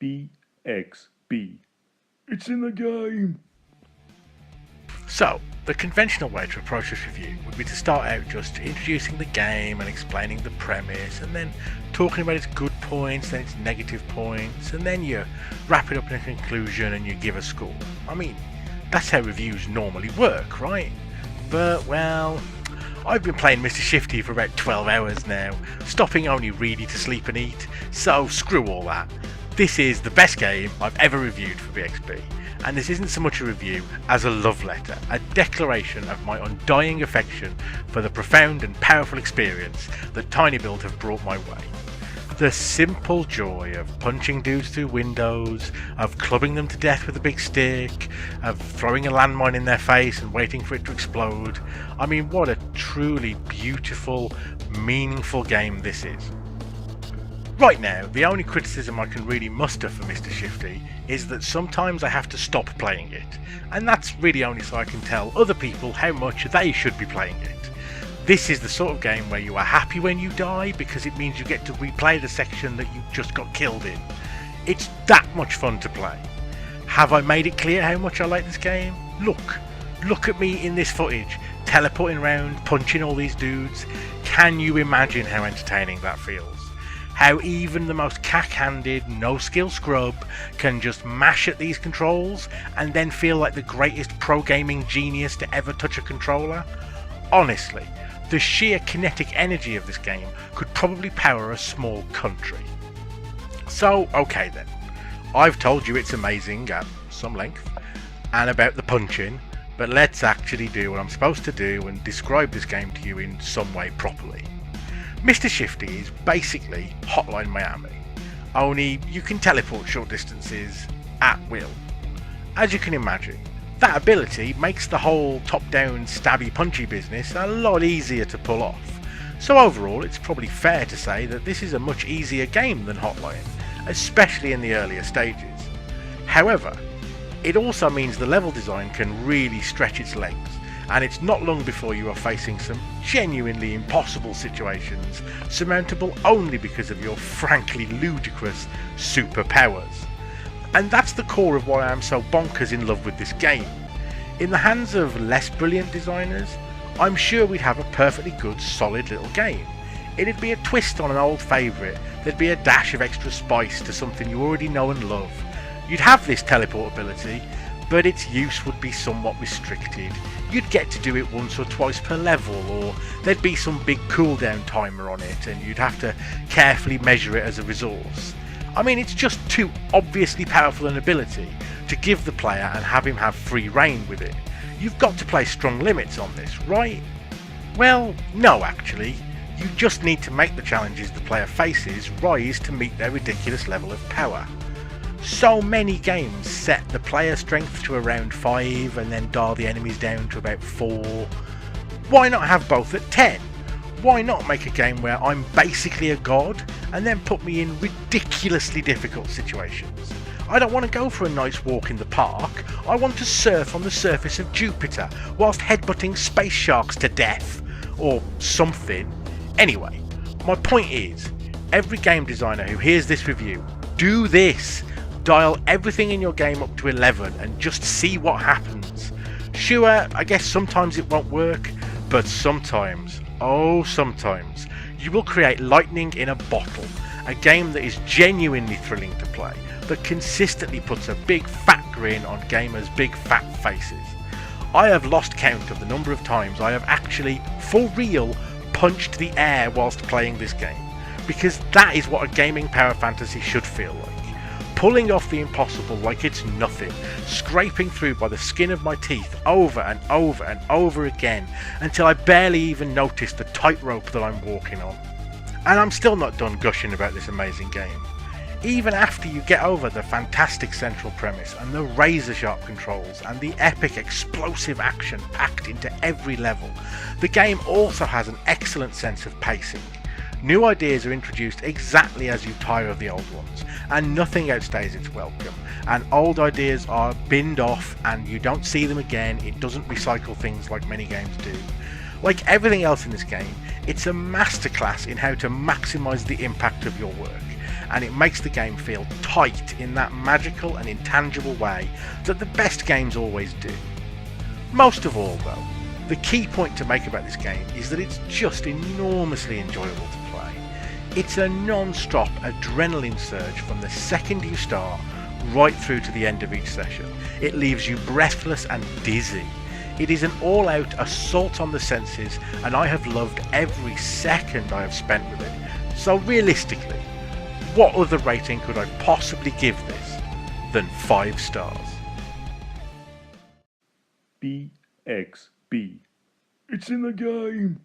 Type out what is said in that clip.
BXB. It's in the game! So, the conventional way to approach this review would be to start out just introducing the game and explaining the premise, and then talking about its good points, then its negative points, and then you wrap it up in a conclusion and you give a score. I mean, that's how reviews normally work, right? But, well, I've been playing Mr. Shifty for about 12 hours now, stopping only really to sleep and eat, so screw all that. This is the best game I've ever reviewed for BXB, and this isn't so much a review as a love letter, a declaration of my undying affection for the profound and powerful experience that Tiny Build have brought my way. The simple joy of punching dudes through windows, of clubbing them to death with a big stick, of throwing a landmine in their face and waiting for it to explode. I mean, what a truly beautiful, meaningful game this is. Right now, the only criticism I can really muster for Mr. Shifty is that sometimes I have to stop playing it, and that's really only so I can tell other people how much they should be playing it. This is the sort of game where you are happy when you die because it means you get to replay the section that you just got killed in. It's that much fun to play. Have I made it clear how much I like this game? Look at me in this footage, teleporting around, punching all these dudes. Can you imagine how entertaining that feels? How even the most cack-handed, no-skill scrub can just mash at these controls and then feel like the greatest pro-gaming genius to ever touch a controller? Honestly, the sheer kinetic energy of this game could probably power a small country. So, okay then. I've told you it's amazing at some length, and about the punching, but let's actually do what I'm supposed to do and describe this game to you in some way properly. Mr. Shifty is basically Hotline Miami, only you can teleport short distances at will. As you can imagine, that ability makes the whole top-down stabby punchy business a lot easier to pull off. So overall, it's probably fair to say that this is a much easier game than Hotline, especially in the earlier stages. However, it also means the level design can really stretch its legs, and it's not long before you are facing some genuinely impossible situations, surmountable only because of your frankly ludicrous superpowers. And that's the core of why I am so bonkers in love with this game. In the hands of less brilliant designers, I'm sure we'd have a perfectly good, solid little game. It'd be a twist on an old favourite, there'd be a dash of extra spice to something you already know and love. You'd have this teleport ability, but its use would be somewhat restricted. You'd get to do it once or twice per level, or there'd be some big cooldown timer on it and you'd have to carefully measure it as a resource. I mean, it's just too obviously powerful an ability to give the player and have him have free reign with it. You've got to place strong limits on this, right? Well, no actually. You just need to make the challenges the player faces rise to meet their ridiculous level of power. So many games set the player strength to around 5 and then dial the enemies down to about 4. Why not have both at 10? Why not make a game where I'm basically a god and then put me in ridiculously difficult situations? I don't want to go for a nice walk in the park, I want to surf on the surface of Jupiter whilst headbutting space sharks to death. Or something. Anyway, my point is, every game designer who hears this review, do this! Dial everything in your game up to 11 and just see what happens. Sure, I guess sometimes it won't work, but sometimes, oh sometimes, you will create lightning in a bottle, a game that is genuinely thrilling to play, that consistently puts a big fat grin on gamers' big fat faces. I have lost count of the number of times I have actually, for real, punched the air whilst playing this game, because that is what a gaming power fantasy should feel like. Pulling off the impossible like it's nothing, scraping through by the skin of my teeth over and over and over again until I barely even notice the tightrope that I'm walking on. And I'm still not done gushing about this amazing game. Even after you get over the fantastic central premise and the razor sharp controls and the epic explosive action packed into every level, the game also has an excellent sense of pacing. New ideas are introduced exactly as you tire of the old ones, and nothing outstays its welcome, and old ideas are binned off and you don't see them again. It doesn't recycle things like many games do. Like everything else in this game, it's a masterclass in how to maximise the impact of your work, and it makes the game feel tight in that magical and intangible way that the best games always do. Most of all though, the key point to make about this game is that it's just enormously enjoyable to play. It's a non-stop adrenaline surge from the second you start right through to the end of each session. It leaves you breathless and dizzy. It is an all-out assault on the senses, and I have loved every second I have spent with it. So realistically, what other rating could I possibly give this than 5 stars? BXB. It's in the game.